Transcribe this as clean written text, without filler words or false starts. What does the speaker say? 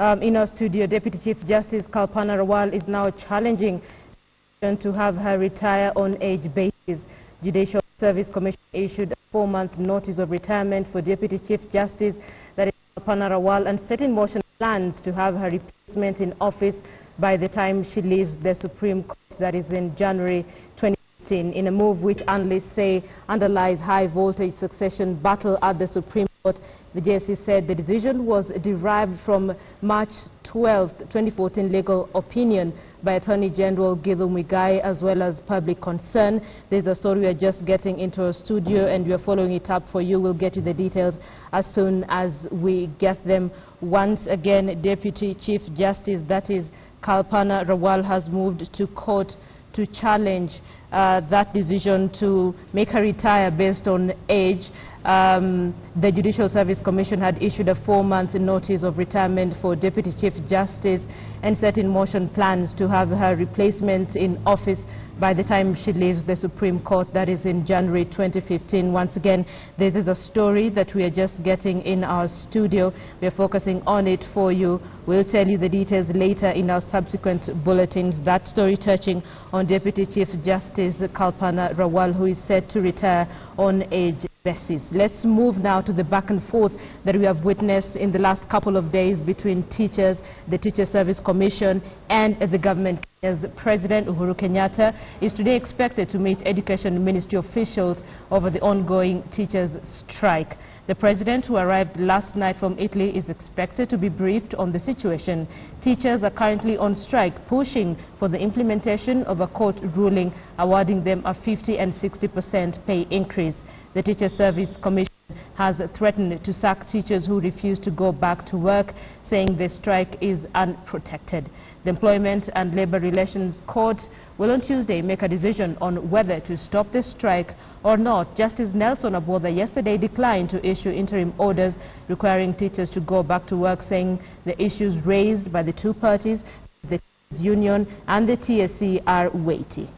In our studio, Deputy Chief Justice Kalpana Rawal is now challenging to have her retire on age basis. Judicial Service Commission issued a 4-month notice of retirement for Deputy Chief Justice, that is Kalpana Rawal, and set in motion plans to have her replacement in office by the time she leaves the Supreme Court, that is in January 2015, in a move which analysts say underlies high-voltage succession battle at the Supreme Court. The JSC said the decision was derived from March 12, 2014 legal opinion by Attorney General Githu Muigai, as well as public concern. There's a story we are just getting into our studio and we are following it up for you. We'll get you the details as soon as we get them. Once again, Deputy Chief Justice, that is Kalpana Rawal, has moved to court to challenge that decision to make her retire based on age. The Judicial Service Commission had issued a 4-month notice of retirement for Deputy Chief Justice and set in motion plans to have her replacement in office by the time she leaves the Supreme Court, that is in January 2015. Once again, this is a story that we are just getting in our studio. We are focusing on it for you. We'll tell you the details later in our subsequent bulletins. That story touching on Deputy Chief Justice Kalpana Rawal, who is set to retire on age basis. Let's move now to the back and forth that we have witnessed in the last couple of days between teachers, the Teacher Service Commission, and the government. As President Uhuru Kenyatta is today expected to meet Education Ministry officials over the ongoing teachers' strike. The President, who arrived last night from Italy, is expected to be briefed on the situation. Teachers are currently on strike, pushing for the implementation of a court ruling awarding them a 50% and 60% pay increase. The Teacher Service Commission has threatened to sack teachers who refuse to go back to work, saying the strike is unprotected. The Employment and Labour Relations Court will on Tuesday make a decision on whether to stop the strike or not. Justice Nelson Aboda yesterday declined to issue interim orders requiring teachers to go back to work, saying the issues raised by the two parties, the union and the TSC, are weighty.